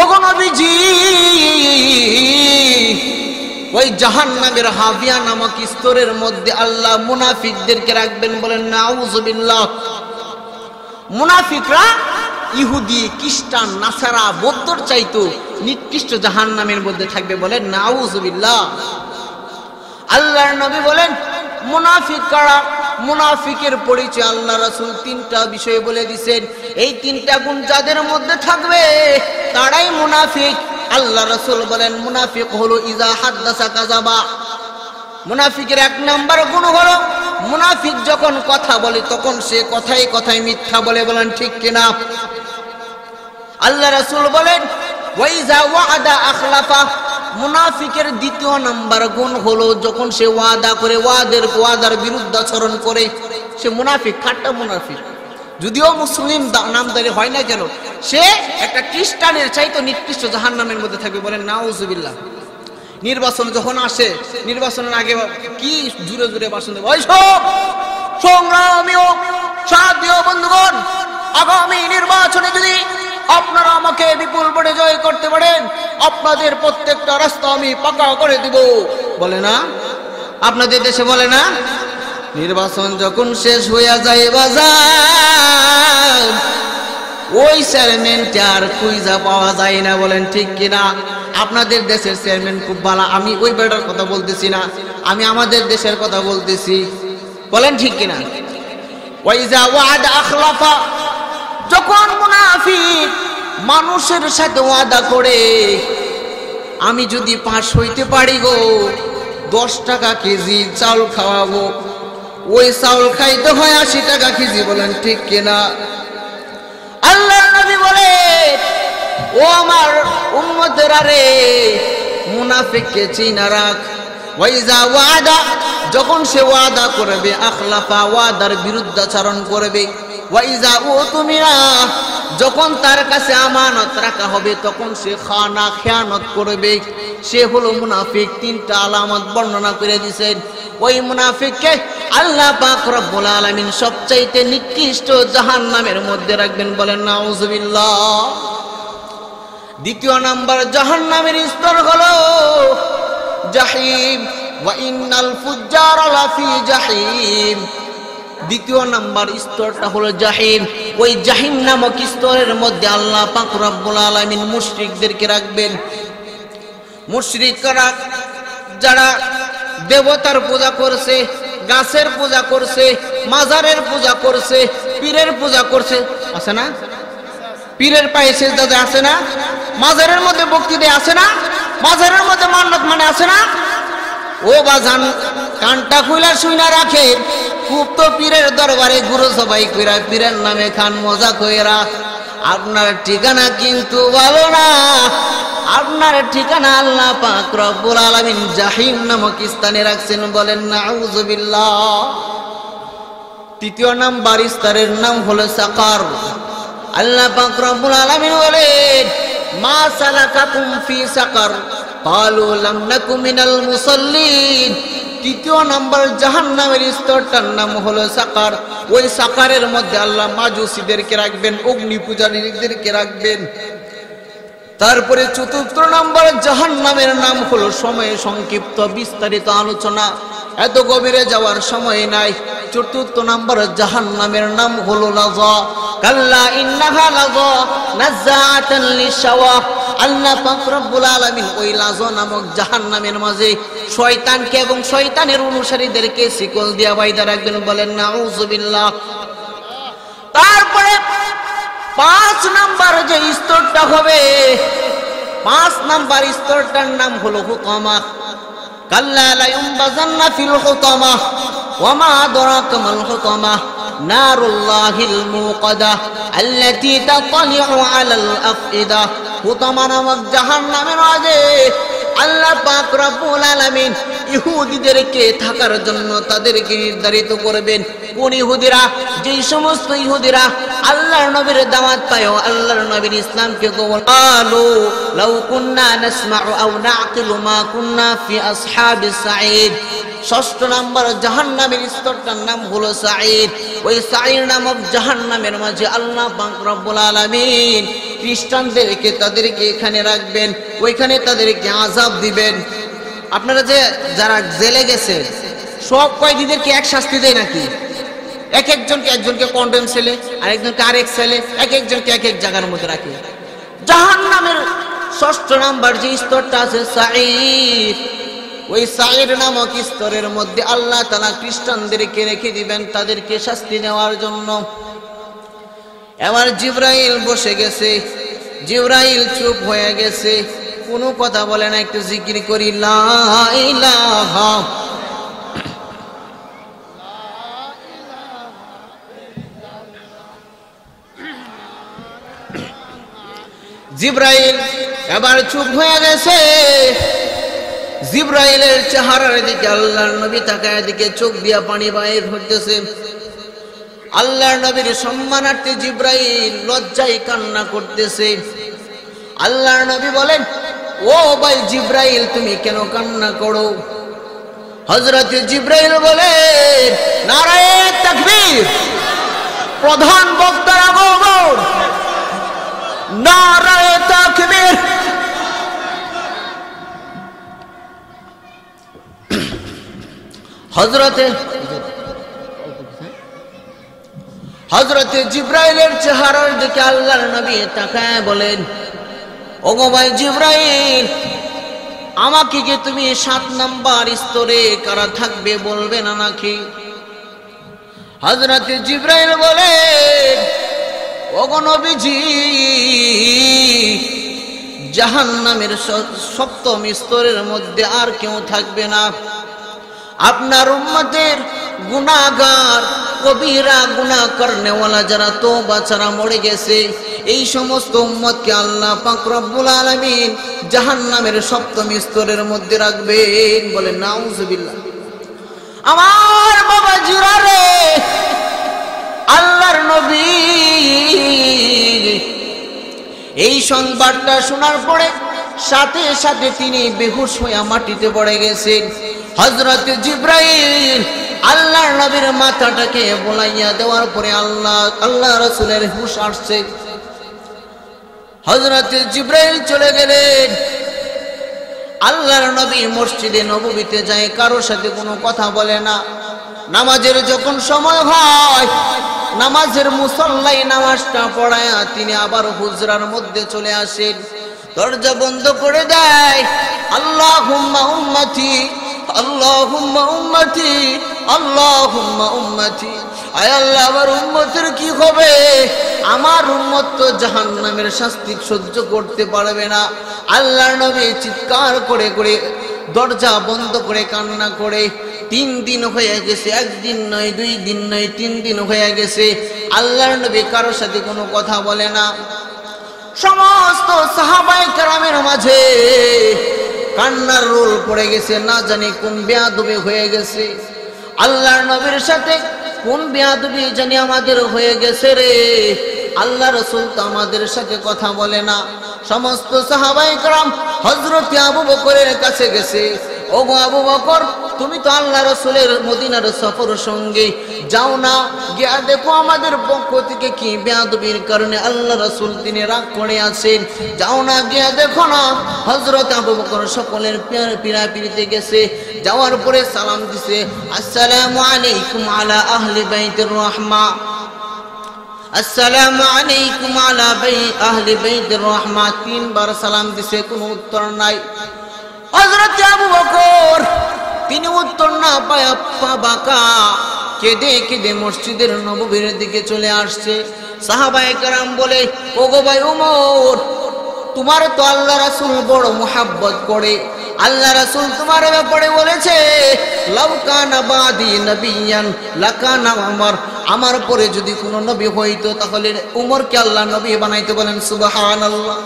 Speaker 1: ওগো নবীজি, ওই জাহান্নামের হাবিয়া নামক স্তরের মধ্যে আল্লাহ মুনাফিকদেরকে রাখবেন। বলেন নাউযুবিল্লাহ। মুনাফিকরা ইহুদি, খ্রিস্টান, নাসারা, বৌদ্ধর চাইতো নিকৃষ্ট জাহান্নামের মধ্যে থাকবে। বলেন নাউযুবিল্লাহ। আল্লাহর নবী বলেন মুনাফিক কারা? মুনাফিকের পরিচয় আল্লাহ রাসূল তিনটা বিষয় বলে দিয়েছেন। এই তিনটা গুণ যাদের মধ্যে থাকবে তারাই মুনাফিক। আল্লাহ রাসূল বলেন মুনাফিক হলো ইজা হাদ্দাসা কাযাবা। মুনাফিকের এক নাম্বার গুণ হলো মুনাফিক যখন কথা বলে তখন সে কথায় কথায় মিথ্যা বলে। বলেন ঠিক কিনা? আল্লাহ রাসূল বলেন ওয়াইজা ওয়াদা আখলাফা। মুনাফিকের দ্বিতীয় নাম্বার গুণ হলো যখন সে ওয়াদা করে ওয়াদার বিরুদ্ধাচরণ করে সে মুনাফিক, খাঁটা মুনাফিক। যদিও মুসলিম নামদারি হয় না কেন, সে একটা খ্রিস্টানের চাইতো নিকৃষ্ট জাহান্নামের মধ্যে থাকবে। বলেন নাউযুবিল্লাহ। নির্বাচন যখন আসে, নির্বাচনের আগে কি জুড়ে জুড়ে ভাষণ দেবে, ওই সব সংগ্রামী ও সাথী ও বন্ধুগণ, আগামী নির্বাচনে যদি আপনারা আমাকে বিপুল ভোটে জয় করতে পারেন, আপনাদের প্রত্যেকটা রাস্তা আমি পাকা করে দিব। বলে না? আপনাদের দেশে বলে না? নির্বাচন যখন শেষ হইয়া যায় বাজার, ওই চেয়ারম্যানটা আর খুঁজা পাওয়া যায় না। বলেন ঠিক কিনা? আপনাদের দেশের চেয়ারম্যান খুব ভালো, আমি ওই বেটার কথা বলতেছি না, আমি আমাদের দেশের কথা বলতেছি। বলেন ঠিক কিনা? ওয়াইজা ওয়াদা আখলাফা। যখন মুনাফিক মানুষের সাথে ওয়াদা করে, আমি যদি পাস হইতে পারি গো 10 টাকা কেজি চাউল খাওয়াবো, ওই চাউল খাইতে হয় 80 টাকা কেজি। বলেন ঠিক কিনা? আল্লাহ নবী বলে ও আমার উম্মতেরা রে, মুনাফিককে চিনা রাখ। ওয়াইজা ওয়াদা, যখন সে ওয়াদা করবে, আখলাফা, ওয়াদার বিরুদ্ধাচরণ করবে। ওয়াইজা উতুমিনা, যখন তার কাছে আমানত রাখা হবে তখন সে খানা, খেয়ানত করবে। সে হলো মুনাফিক। তিনটা আলামত বর্ণনা করে দিয়েছেন। ওই মুনাফিককে আল্লাহ পাক রব্বুল আলামিন সবচাইতে নিকৃষ্ট জাহান্নামের মধ্যে রাখবেন। বলেন নাউযুবিল্লাহ। দ্বিতীয় নাম্বার জাহান্নামের স্তর হলো জাহিম। ওয়া ইন্নাল ফুজ্জারা লাফি জাহিম। দ্বিতীয় নাম্বার স্তরটা হলো জাহিম। ওই জাহিম নামক স্তরের মধ্যে আল্লাহ পাক রব্বুল আলামিন মুশরিকদেরকে রাখবেন। মুশরিকরা যারা দেবতার পূজা করছে, গাছের পূজা করছে, মাজারের পূজা করছে, পীরের পূজা করছে, আছে না? পীরের পায়ে সেজদা দেয়, আছে না? মাজারের মধ্যে ভক্তি দেয়, আছে না? মাজারের মধ্যে মান্নত মানে, আছে না? ও বাজান, কানটা খুইলা শুইনা রাখে, খুব তো পীরের দরবারে গুরু সবাই কইরা পীরের নামে খান মজা কইরা। আপনার ঠিকানা কিন্তু ভালো না। আপনার ঠিকানা আল্লাহ পাক রব্বুল আলামিন জাহিম নামক স্থানে রাখছেন। বলেন নাউযুবিল্লাহ। তৃতীয় নাম্বার স্তরের নাম হলো সাকার। আল্লাহ পাক রব্বুল আলামিন বলেন মা সালাকাকুম ফি সাকার ক্বালু লাম নাকু মিনাল মুসাল্লিন। তৃতীয় নাম্বার জাহান্নামের স্তরটার নাম হলো সাকার। ওই সাকারের মধ্যে আল্লাহ মাজুসীদেরকে রাখবেন, অগ্নি পূজারীদেরকে রাখবেন। তারপরে চতুর্থ নাম্বার জাহান্নামের নাম হলো সময় সংক্ষিপ্ত, বিস্তারিত আলোচনা, এত গভীরে যাওয়ার সময় নাই। চতুর্থ নাম্বার জাহান্নামের নাম হলো লাযা। কাল্লা ইন্নাহা লাযা নাযাআতান লিশাওয়া। আল্লাহ পাক রব্বুল আলামিন ওই লাযা নামক জাহান্নামের মাঝে শয়তানকে এবং শয়তানের অনুসারীদেরকে শিকল দিয়া বাইধা রাখবেন। বলেন নাউযুবিল্লাহ। তারপরে 5 নাম্বার যে স্তরটা হবে, 5 নাম্বার স্তরটার নাম হলো হুতামা। কাল্লা লা ইউনবাযান্না ফিল হুতামা ওয়া মা আদরাকা মাল হুতামা নারুল্লাহিল মুকাদা আল্লাতী তাতালিউ আলাল আফইদা। হুতামা নামক জাহান্নামের মাঝে আল্লাহ পাক রব্বুল আলামিন ইহুদিদেরকে থাকার জন্য তাদেরকে নির্ধারিত করবেন। কোন ইহুদিরা? যেই সমস্ত ইহুদিরা আল্লাহর নবীর দাওয়াত পায়, আল্লাহর নবীর ইসলামকে কবুল আলো লাউ কুন্না নাসমাউ আও নাআকিলু মা কুন্না ফি আসহাবিস সাঈদ। ৬ষ্ঠ নাম্বার জাহান্নামের স্তরটার নাম হলো সাঈদ। ওই সাঈদ নামক জাহান্নামের মাঝে আল্লাহ পাক রব্বুল আলামিন খ্রিস্টানদেরকে তাদেরকে এখানে রাখবেন, ওইখানে তাদেরকে আযাব দিবেন। আপনারা যে যারা জেলে গেছে সব কয়েদিদেরকে এক শাস্তি দেয় নাকি? এক একজনকে কন্ডেম সেলে, আরেকজনকে আরেক সেলে, এক একজনকে এক এক জায়গার মধ্যে রাখে। জাহান্নামের ৬ষ্ঠ নাম্বার যে স্তরটা আছে সাঈদ, ওই সাঈদ নামক স্তরের মধ্যে আল্লাহ তাআলা খ্রিস্টানদেরকে রেখে দিবেন তাদেরকে শাস্তি দেওয়ার জন্য। এবার জিবরাইল বসে গেছে, জিবরাইল চুপ হয়ে গেছে, কোনো কথা বলে না। একটু জিকির করি লা ইলাহা। জিবরাইল এবার চুপ হয়ে গেছে। জিবরাইলের চেহারার দিকে আল্লাহর নবী তাকায়, দিকে চোখ দিয়া পানি বাইর হইতেছে। আল্লাহর নবীর সম্মানার্থে জিবরাইল লজ্জায় কান্না করতেছে। আল্লাহর নবী বলেন, ও ভাই জিবরাইল, তুমি কেন কান্না করো? হযরত জিবরাইল বলে, নারায়ে তাকবীর, প্রধান বক্তার আগমন, নারায়ে তাকবীর। হযরতে জিবরাইলের চেহারার দিকে আল্লাহর নবী তাকায় বলেন, ওগো ভাই জিবরাইল, আমাকে কি তুমি ৭ নাম্বার স্তরে কারা থাকবে বলবে না নাকি? হযরতে জিবরাইল বলেন, ওগো নবীজি, জাহান্নামের ৭ম স্তরের মধ্যে আর কেউ থাকবে না। আপনার উম্মতের গুনাহগার, কবিরা গুনাহ করনেওয়ালা যারা তওবা ছাড়া মরে গেছে, এই সমস্ত উম্মতকে আল্লাহ পাক রব্বুল আলামিন জাহান্নামের ৭ম স্তরের মধ্যে রাখবেন। বলেন নাউজুবিল্লাহ। আমার বাবা জিরারে, আল্লাহর নবী এই সংবাদটা শোনার পরে সাথে সাথে তিনি বেহুশ হয়ে মাটিতে পড়ে গেছেন। হযরত জিবরাইল আল্লাহর নবীর মাথাটাকে বোলাইয়া দেওয়ার পরে আল্লাহ রাসূলের হুঁশ আসছে। হযরত জিবরাইল চলে গেলেন। আল্লাহর নবী মসজিদে নববীতে যায়, কারোর সাথে কোনো কথা বলে না। নামাজের যখন সময় হয়, নামাজের মুসল্লায় নামাজটা পড়ায় তিনি আবার হুজরার মধ্যে চলে আসেন, দরজা বন্ধ করে দেয়। আল্লাহুম্মা উম্মতি, আল্লাহুম্মা উম্মতি, আল্লাহুম্মা উম্মতি। আয় আল্লাহ, আমার উম্মতের কি হবে? আমার উম্মত তো জাহান্নামের শাস্তি সহ্য করতে পারবে না। আল্লাহর নবী চিৎকার করে করে দরজা বন্ধ করে কান্না করে 3 দিন হয়ে গেছে, 1 দিন নয়, 2 দিন নয়, 3 দিন হয়ে গেছে। আল্লাহর নবী কারোর সাথে কোনো কথা বলে না। সমস্ত সাহাবায়ে কেরামের মাঝে কান্নার রোল পড়ে গেছে। না জানি কোন বেয়াদবি হয়ে গেছে, আল্লাহর নবীর সাথে কোন বেয়াদবি জানি আমাদের হয়ে গেছে রে। আল্লাহ রাসূল তো আমাদের সাথে কথা বলে না। সমস্ত সাহাবায়ে কেরাম হযরত আবু বকরের কাছে গেছে, ওগো আবু বকর, তুমি তো আল্লাহ রাসূলের মদিনার সফর সঙ্গে, যাও না, গিয়া দেখো আমাদের পক্ষ থেকে কি বেয়াদবির কারণে আল্লাহ রাসূল তিনি রাগ করে আছেন। যাও না, গিয়া দেখো না। হযরত আবু বকর সকলের পিরাপিরিতে গেছে। যাওয়ার পরে সালাম দিছে, আসসালামু আলাইকুম আলা আহলি বাইতির রাহমা, আসসালামু আলাইকুম আলা আহলি বাইতির রাহমা। 3 বার সালাম দিছে, কোনো উত্তর নাই। হযরত আবু বকর তিনি উত্তর না পায়া বাঁকা কেঁদে কেঁদে মসজিদের নববীর দিকে চলে আসছে। সাহাবায়ে কেরাম বলে, ওগো ভাই ওমর, তোমার তো আল্লাহ রাসূল বড় মুহাব্বত করে। আল্লাহ রাসূল তোমার ব্যাপারে বলেছে, লাউ কানা বাদি নবিয়ান লাকানা উমর, আমার পরে যদি কোনো নবী হইতো তাহলে উমরকে আল্লাহ নবী বানাইতে। বলেন সুবহানাল্লাহ।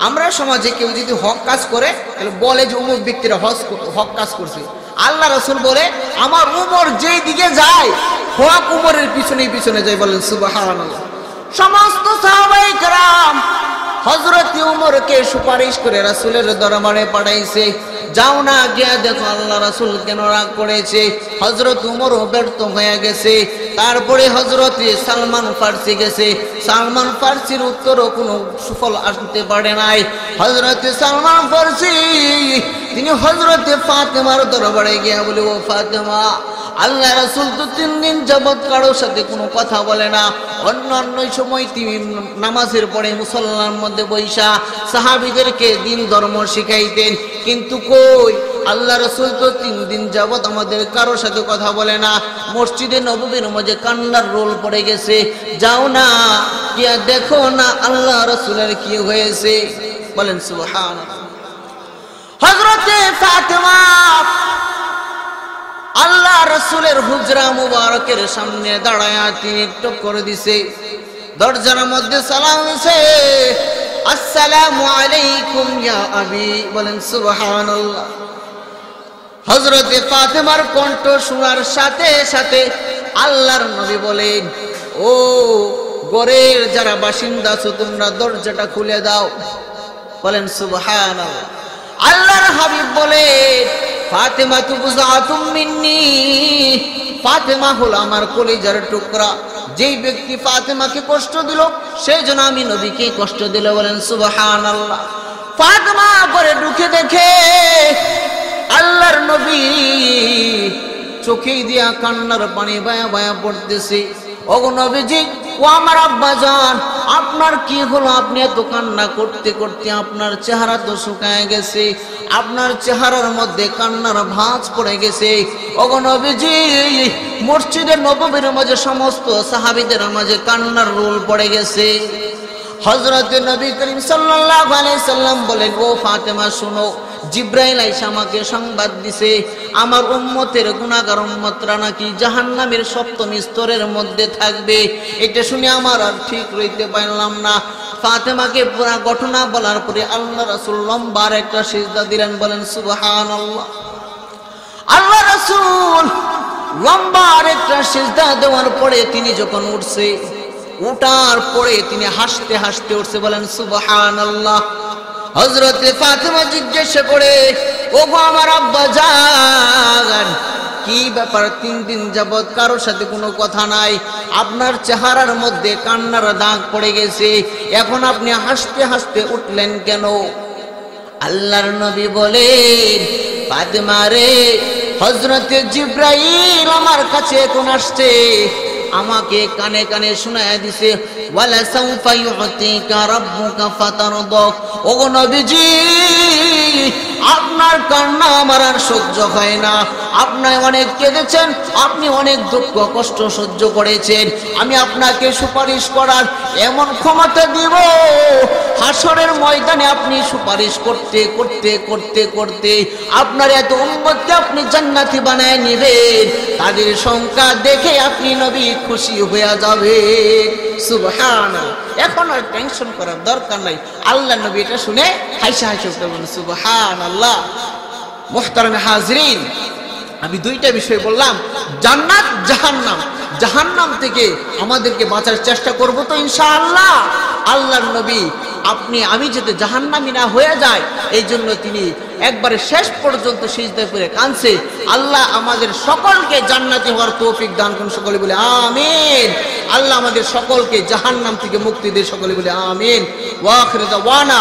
Speaker 1: আমরা সমাজে কেউ যদি হক কাজ করে তাহলে বলে যে অমুক ব্যক্তিরা হক কাজ করছে, আল্লাহ রাসূল বলে আমার উমর যেই দিকে যায় হক উমরের পিছনে পিছনে যায়। বলেন সুবহানাল্লাহ। সমস্ত সাহাবায়ে কেরাম হযরত উমরকে সুপারিশ করে রাসূলের দরবারে পাঠাইছে, যাও না গিয়া দেখো আল্লাহ রাসূল কেন রাগ করেছে। হযরত উমরও ব্যর্থ হয়ে গেছে। তারপরে হযরত সালমান ফারসি গেছে, সালমান ফারসির উত্তরও কোনো সুফল আসতে পারে নাই। হযরত সালমান ফারসি তিনি হযরত ফাতেমার দরবারে গিয়া বলে, ও ফাতেমা, আল্লাহ রাসূল তো 3 দিন যাবত কারোর সাথে কোনো কথা বলে না। অন্য সময় তিনি নামাজের পরে মুসল্লার মধ্যে বৈশা সাহাবীদেরকে দিন ধর্ম শিখাইতেন, কিন্তু কই আল্লাহ রাসূল তো 3 দিন যাবত আমাদের কারোর সাথে কথা বলে না। মসজিদে নববীর মধ্যে কান্নার রোল পড়ে গেছে, যাও না গিয়া দেখো না আল্লাহ রাসূলের কি হয়েছে। বলেন সুবহানাল্লাহ। হযরত ফাতেমা আল্লাহ রাসূলের হুজরা মুবারকের সামনে দাঁড়ায়া তিনি টক করে দিছে, দরজার মধ্যে সালাম দিছে, আসসালামু আলাইকুম ইয়া আবি। বলেন সুবহানাল্লাহ। হযরত ফাতেমার কণ্ঠ শোনার সাথে সাথে আল্লাহর নবী বলেন, ও ঘরের যারা বাসিন্দা আছো তোমরা দরজাটা খুলে দাও। বলেন সুবহানাল্লাহ। আল্লাহর হাবিব বলেন, ফাতেমা তু বুযাতুম মিন্নি, ফাতেমা হলো আমার কলিজার টুকরা। যেই ব্যক্তি ফাতেমাকে কষ্ট দিল সেই জন্য আমি নবীকে কষ্ট দিল। বলেন সুবহানাল্লাহ। ফাতেমা ঘরে ঢুকে দেখে আল্লাহর নবী চোখে দিয়া কান্নার পানি বায়া বায়া পড়তেছে। ওগো নবীজি, ও আমার আব্বাজান, আপনার কি হলো? আপনি এত কান্না করতে করতে আপনার চেহারা তো শুকায় গেছে, আপনার চেহারার মধ্যে কান্নার ভাঁজ পড়ে গেছে। ওগো নবীজি, মসজিদের নববীর মাঝে সমস্ত সাহাবীদের মাঝে কান্নার রোল পড়ে গেছে। হযরত নবী করিম সাল্লাল্লাহু আলাইহি সাল্লাম বলেন, ও ফাতেমা শুনো, জিব্রাইল আইসা আমাকে সংবাদ দিছে আমার উম্মতের গুনাহগার উম্মতরা নাকি জাহান্নামের 7ম স্তরের মধ্যে থাকবে। এটা শুনে আমার আর ঠিক রইতে পারলাম না। ফাতেমাকে পুরো ঘটনা বলার পরে আল্লাহ রাসূল লম্বা একটা সিজদা দিলেন। বলেন সুবহানাল্লাহ। আল্লাহ রাসূল লম্বা একটা সিজদা দেওয়ার পরে তিনি যখন উঠছে, উঠার পরে তিনি হাসতে হাসতে উঠছে। বলেন সুবহানাল্লাহ। হযরত ফাতেমা জিজ্ঞাসা করে, ওগো আমার আব্বাজান, কি ব্যাপার? 3 দিন যাবত কারোর সাথে কোনো কথা নাই, আপনার চেহারার মধ্যে কান্নার দাগ পড়ে গেছে, এখন আপনি হাসতে হাসতে উঠলেন কেন? আল্লাহর নবী বলেন, ফাতেমা রে, হযরত জিব্রাইল আমার কাছে এখন আসছে, আমাকে কানে কানে শোনায়া দিছে, ওয়ালা সাউফা ইউতিকা রাব্বুকা ফাতারদা। ওগো নবীজি, আপনার কান্না আমার আর সহ্য হয় না। আপনি অনেক কেঁদেছেন, আপনি অনেক দুঃখ কষ্ট সহ্য করেছেন, আমি আপনাকে সুপারিশ করার এমন ক্ষমতা দিব, হাসরের ময়দানে আপনি সুপারিশ করতে করতে করতে করতে আপনার এত উম্মতকে আপনি জান্নাতি বানায় নেবেন, তাদের সংখ্যা দেখে আপনি নবী খুশি হয়ে যাবে। সুবহানাল্লাহ। এখন আর টেনশন করার দরকার নাই। আল্লাহ নবী এটা শুনে হাসি হাসি উঠে বলেন সুবহানাল্লাহ। মুহতারাম হাজিরিন, আমি 2টা বিষয় বললাম, জান্নাত জাহান্নাম। জাহান্নাম থেকে আমাদেরকে বাঁচার চেষ্টা করব তো ইনশাআল্লাহ। আল্লাহর নবী আমি যাতে জাহান্নামী না হয়ে যায় এই জন্য তিনি একবারে শেষ পর্যন্ত সিজদা করে কাঁদছে। আল্লাহ আমাদের সকলকে জান্নাতি হওয়ার তৌফিক দান করুন। সকলে বলে আমিন। আল্লাহ আমাদের সকলকে জাহান্নাম থেকে মুক্তি দেয়। সকলে বলে আমিন। ওয়া আখিরু দাওয়ানা।